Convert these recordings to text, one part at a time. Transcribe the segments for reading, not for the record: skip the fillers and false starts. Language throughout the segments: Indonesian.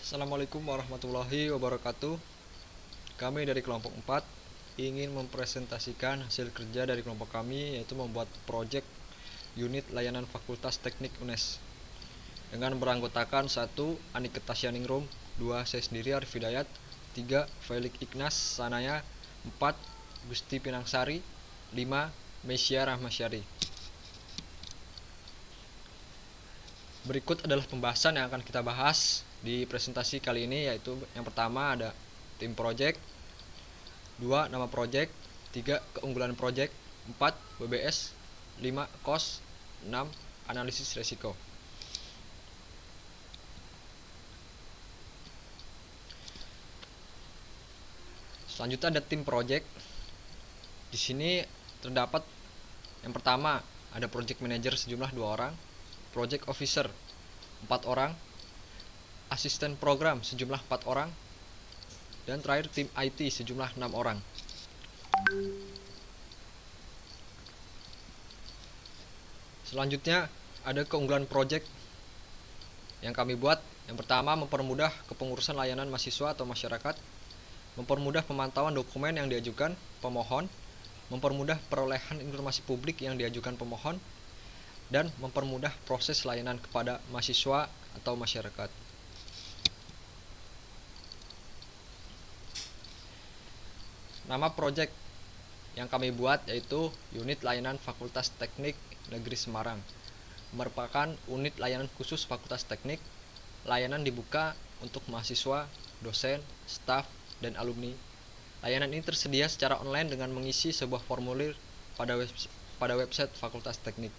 Assalamualaikum warahmatullahi wabarakatuh. Kami dari kelompok 4 ingin mempresentasikan hasil kerja dari kelompok kami, yaitu membuat proyek unit layanan Fakultas Teknik UNES dengan beranggotakan 1. Aniketa Syaningrum, 2. Saya sendiri Arif Hidayat, 3. Felix Ignas Sanaya, 4. Gusti Pinangsari, 5. Mesia Rahmasyari. Berikut adalah pembahasan yang akan kita bahas di presentasi kali ini, yaitu yang pertama ada tim project, 2. Nama project, 3. Keunggulan project, 4. BBS, 5. Cost, 6. Analisis resiko. Selanjutnya ada tim project. Di sini terdapat yang pertama ada project manager sejumlah 2 orang, project officer 4 orang, asisten program sejumlah 4 orang, dan terakhir tim IT sejumlah 6 orang. Selanjutnya ada keunggulan project yang kami buat. Yang pertama, mempermudah kepengurusan layanan mahasiswa atau masyarakat, mempermudah pemantauan dokumen yang diajukan pemohon, mempermudah perolehan informasi publik yang diajukan pemohon, dan mempermudah proses layanan kepada mahasiswa atau masyarakat. Nama proyek yang kami buat yaitu Unit Layanan Fakultas Teknik Negeri Semarang. Merupakan unit layanan khusus Fakultas Teknik. Layanan dibuka untuk mahasiswa, dosen, staf, dan alumni. Layanan ini tersedia secara online dengan mengisi sebuah formulir pada website Fakultas Teknik.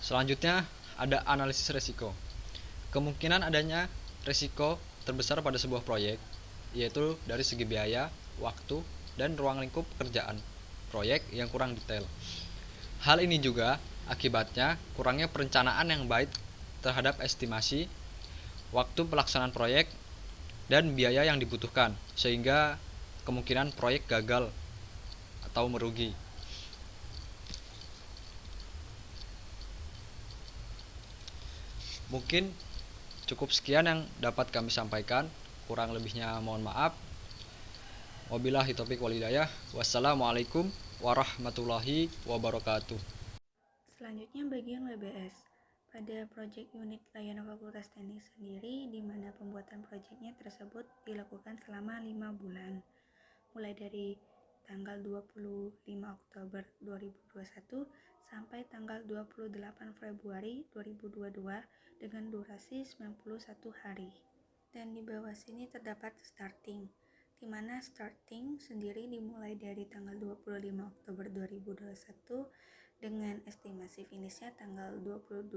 Selanjutnya ada analisis resiko. Kemungkinan adanya resiko terbesar pada sebuah proyek, yaitu dari segi biaya, waktu, dan ruang lingkup pekerjaan proyek yang kurang detail. Hal ini juga akibatnya kurangnya perencanaan yang baik terhadap estimasi waktu pelaksanaan proyek dan biaya yang dibutuhkan, sehingga kemungkinan proyek gagal atau merugi. Mungkin cukup sekian yang dapat kami sampaikan, kurang lebihnya mohon maaf. Wabillahi taufiq wal hidayah. Wassalamualaikum warahmatullahi wabarakatuh. Selanjutnya bagian WBS. Pada proyek unit layanan Fakultas Teknik sendiri, di mana pembuatan proyeknya tersebut dilakukan selama 5 bulan, mulai dari tanggal 25 Oktober 2021 sampai tanggal 28 Februari 2022 dengan durasi 91 hari. Dan di bawah sini terdapat starting, di mana starting sendiri dimulai dari tanggal 25 Oktober 2021 dengan estimasi finishnya tanggal 22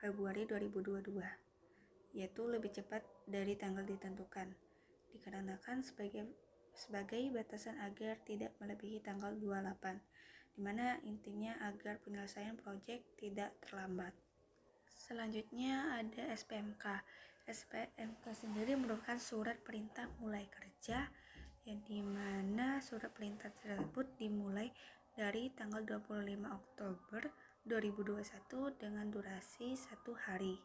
Februari 2022, yaitu lebih cepat dari tanggal ditentukan, dikarenakan sebagai batasan agar tidak melebihi tanggal 28, dimana intinya agar penyelesaian proyek tidak terlambat. Selanjutnya ada SPMK. SPMK sendiri merupakan surat perintah mulai kerja, yang dimana surat perintah tersebut dimulai dari tanggal 25 Oktober 2021 dengan durasi 1 hari.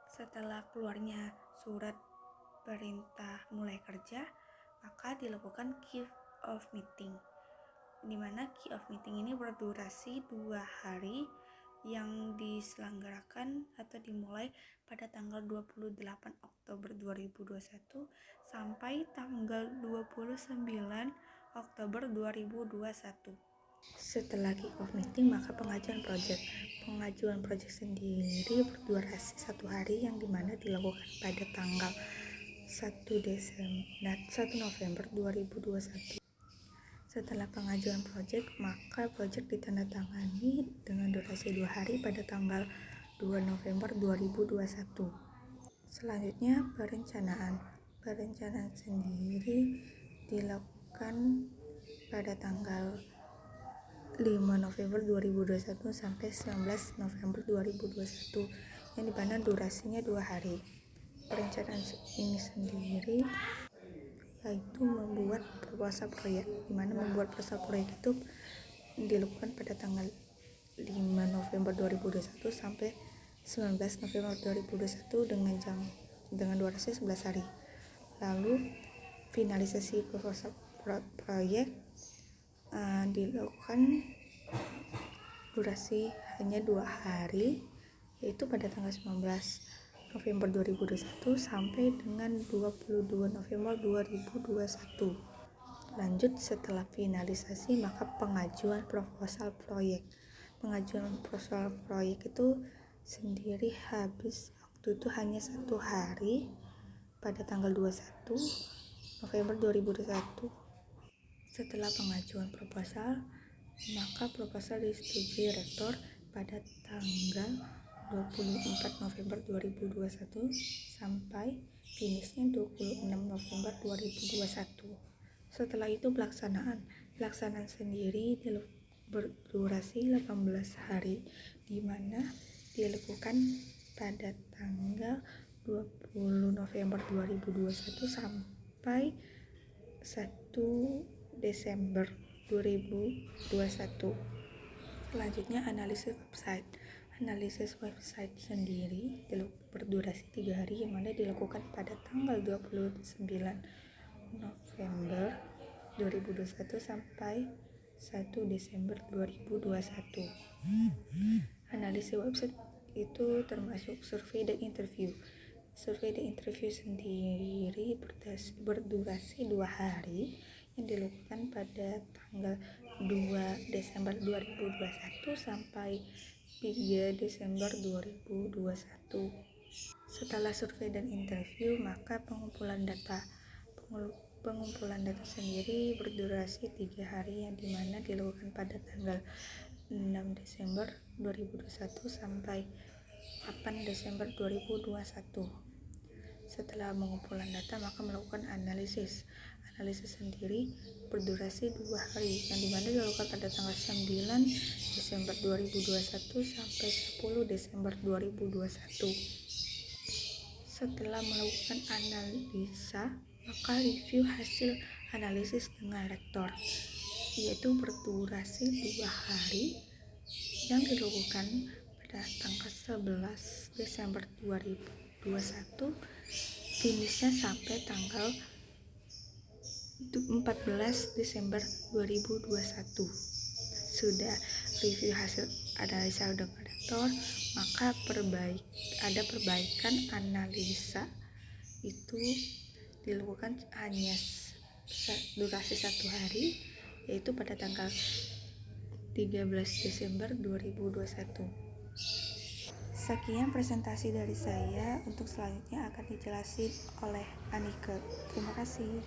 Setelah keluarnya surat perintah mulai kerja, maka dilakukan kick-off meeting, di mana kick-off meeting ini berdurasi 2 hari yang diselenggarakan atau dimulai pada tanggal 28 Oktober 2021 sampai tanggal 29 Oktober 2021. Setelah kick-off meeting, maka pengajuan project sendiri berdurasi 1 hari, yang dimana dilakukan pada tanggal 1 November 2021. Setelah pengajuan proyek, maka proyek ditandatangani dengan durasi 2 hari pada tanggal 2 November 2021. Selanjutnya perencanaan. Perencanaan sendiri dilakukan pada tanggal 5 November 2021 sampai 19 November 2021, yang dimana durasinya 2 hari. Perencanaan ini sendiri yaitu membuat proposal proyek, dimana membuat proposal proyek itu dilakukan pada tanggal 5 November 2021 sampai 19 November 2021 dengan jam dengan durasi 11 hari. Lalu finalisasi proposal proyek dilakukan durasi hanya 2 hari, yaitu pada tanggal 19 November 2021 sampai dengan 22 November 2021. Lanjut, setelah finalisasi maka pengajuan proposal proyek. Pengajuan proposal proyek itu sendiri habis waktu itu hanya 1 hari pada tanggal 21 November 2021. Setelah pengajuan proposal, maka proposal disetujui rektor pada tanggal 24 November 2021 sampai finishnya 26 November 2021. Setelah itu pelaksanaan sendiri berdurasi 18 hari, di mana dilakukan pada tanggal 20 November 2021 sampai 1 Desember 2021. Selanjutnya analisis website sendiri berdurasi 3 hari, yang mana dilakukan pada tanggal 29 November 2021 sampai 1 Desember 2021. Analisis website itu termasuk survei dan interview. Survei dan interview sendiri berdurasi 2 hari, yang dilakukan pada tanggal 2 Desember 2021 sampai 3 Desember 2021. Setelah survei dan interview, maka pengumpulan data sendiri berdurasi 3 hari, yang dimana dilakukan pada tanggal 6 Desember 2021 sampai 8 Desember 2021. Setelah pengumpulan data, maka melakukan analisis sendiri berdurasi 2 hari, yang dimana dilakukan pada tanggal 9 Desember 2021 sampai 10 Desember 2021. Setelah melakukan analisa, maka review hasil analisis dengan rektor, yaitu berdurasi 2 hari, yang dilakukan pada tanggal 11 Desember 2021, finishnya sampai tanggal 14 Desember 2021. Sudah review hasil analisa dengan rektor, maka ada perbaikan analisa itu dilakukan hanya durasi 1 hari, yaitu pada tanggal 13 Desember 2021. Sekian presentasi dari saya. Untuk selanjutnya akan dijelasin oleh Anike. Terima kasih.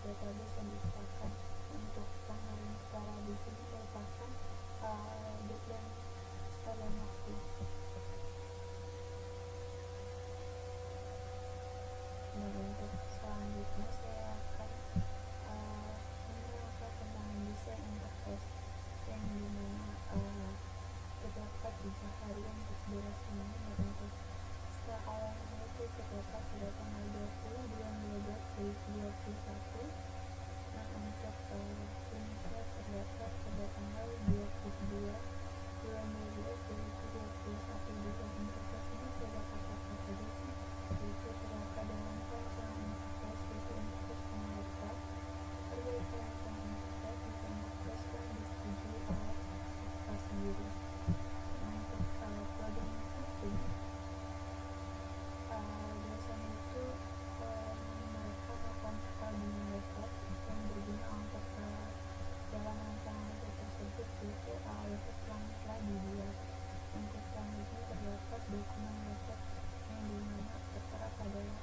database yang disediakan. Untuk tanggal secara di sini merupakan deadline waktu. Nah, untuk selanjutnya saya akan menerangkan tentang desain interface yang dimana terdapat 3 hari untuk durasinya. Dan untuk setelah awalnya itu terdapat pada tanggal 20 bulan 12 2021. Nah, untuk finishnya terdapat pada tanggal 22 bulan 12 2021. Desain interface ini terdapat apa saja sih? Yaitu terdapat dalam perancangan interface, yaitu interface pengelola, perbaikan rancangan interface, desain interface yang disetujui oleh peserta sendiri. Nah, untuk coding setting, biasanya itu mereka melakukan coding website yang berguna untuk dalam rancangan website tersebut, yaitu website yang telah dibuat. Untuk selanjutnya terdapat dokumen website yang dimana tertera pada 4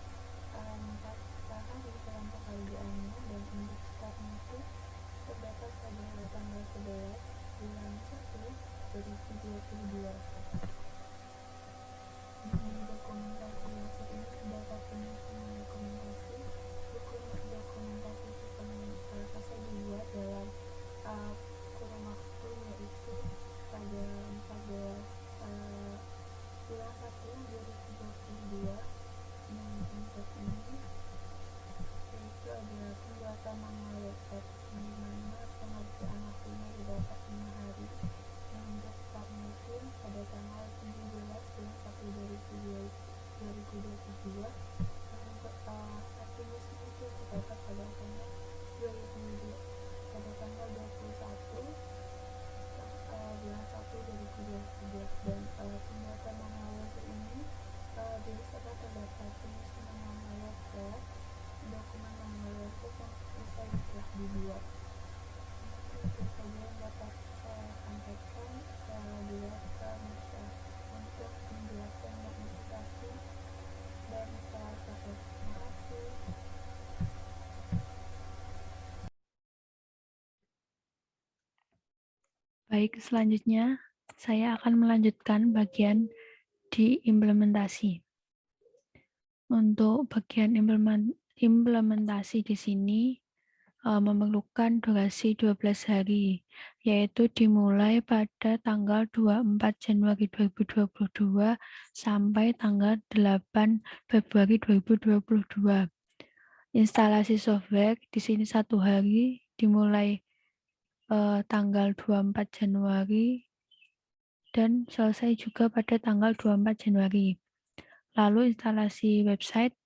hari dalam pekerjaannya, dan untuk startnya itu terdapat pada tanggal 11 bulan 1 2022. Di dokumentasi website ini terdapat penyusunan dokumentasi. Dokumentasi itu selesai dibuat dalam kurun waktu, yaitu pada 14 bulan 1 2022. Nah, untuk ini yaitu adalah pembuatan manual website, di mana pengerjaan waktunya didapat 5 hari. Yang untuk startnya itu pada tanggal 17 bulan 1 2022. Dan untuk finishnya itu terdapat pada tanggal 2022 pada tanggal 21 bulan 1 2022. Dan pembuatan manual website ini biasanya terdapat penyusunan manual website, dokumen manual website yang selesai telah dibuat. Itu saja yang dapat saya sampaikan. Dilakukan untuk penjelasan dan inspirasi dan setelah selesai. Terima kasih. Baik, selanjutnya saya akan melanjutkan bagian di implementasi. Untuk bagian implementasi di sini memerlukan durasi 12 hari, yaitu dimulai pada tanggal 24 Januari 2022 sampai tanggal 8 Februari 2022. Instalasi software di sini 1 hari, dimulai tanggal 24 Januari dan selesai juga pada tanggal 24 Januari. Lalu instalasi website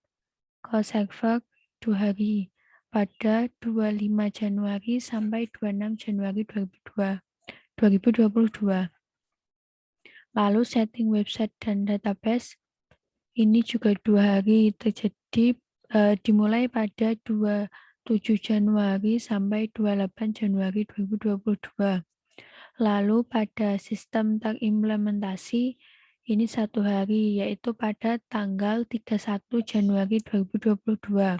ke server 2 hari, pada 25 Januari sampai 26 Januari 2022. Lalu setting website dan database ini juga 2 hari, terjadi dimulai pada 27 Januari sampai 28 Januari 2022. Lalu pada sistem terimplementasi ini 1 hari, yaitu pada tanggal 31 Januari 2022.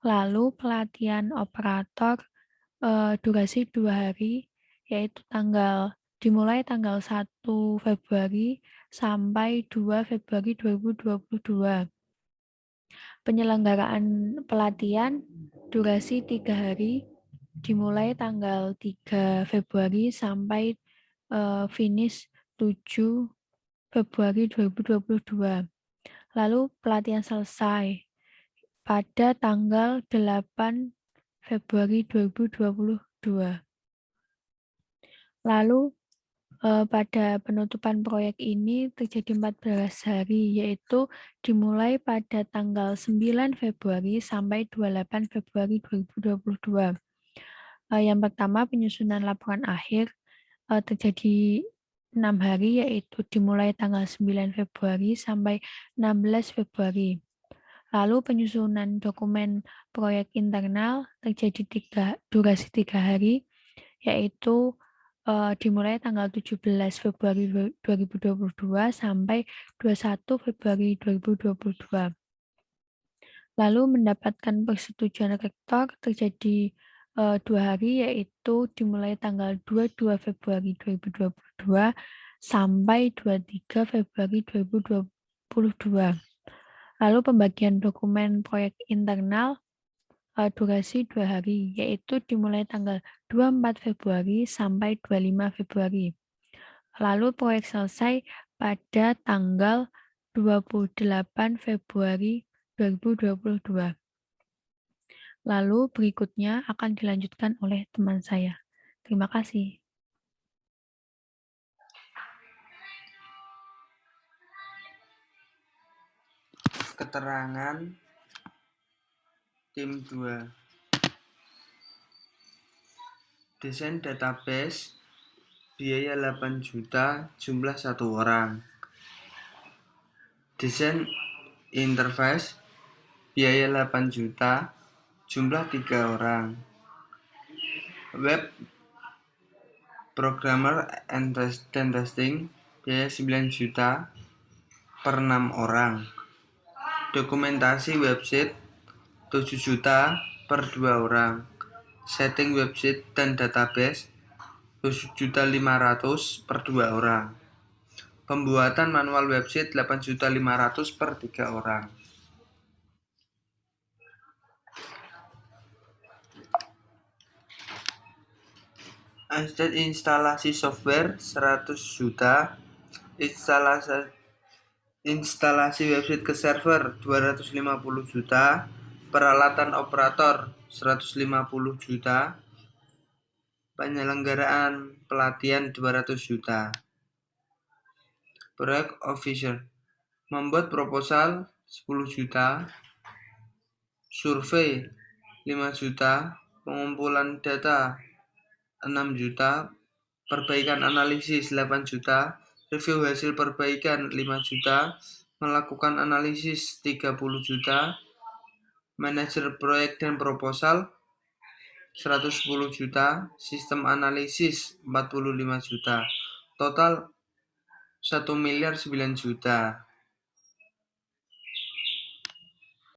Lalu pelatihan operator durasi 2 hari, yaitu dimulai tanggal 1 Februari sampai 2 Februari 2022. Penyelenggaraan pelatihan durasi 3 hari, dimulai tanggal 3 Februari sampai finish 7 Februari 2022. Lalu pelatihan selesai pada tanggal 8 Februari 2022. Lalu pada penutupan proyek ini terjadi 14 hari, yaitu dimulai pada tanggal 9 Februari sampai 28 Februari 2022. Yang pertama, penyusunan laporan akhir terjadi 6 hari, yaitu dimulai tanggal 9 Februari sampai 16 Februari. Lalu penyusunan dokumen proyek internal terjadi durasi 3 hari, yaitu dimulai tanggal 17 Februari 2022 sampai 21 Februari 2022. Lalu mendapatkan persetujuan rektor terjadi 2 hari, yaitu dimulai tanggal 22 Februari 2022 sampai 23 Februari 2022. Lalu pembagian dokumen proyek internal durasi 2 hari, yaitu dimulai tanggal 24 Februari sampai 25 Februari. Lalu proyek selesai pada tanggal 28 Februari 2022. Lalu berikutnya akan dilanjutkan oleh teman saya. Terima kasih. Keterangan tim 2. Desain database biaya 8 juta, jumlah 1 orang. Desain interface biaya 8 juta, jumlah 3 orang. Web programmer and testing biaya 9 juta per 6 orang. Dokumentasi website 7 juta per 2 orang. Setting website dan database 7.500.000 per 2 orang. Pembuatan manual website 8.500.000 per 3 orang. Instalasi software 100 juta. Instalasi website ke server 250 juta. Peralatan operator 150 juta. Penyelenggaraan pelatihan 200 juta. Proyek officer membuat proposal 10 juta, survei 5 juta, pengumpulan data 6 juta, perbaikan analisis 8 juta, review hasil perbaikan 5 juta, melakukan analisis 30 juta, manajer proyek dan proposal 110 juta, sistem analisis 45 juta, total 1.9 miliar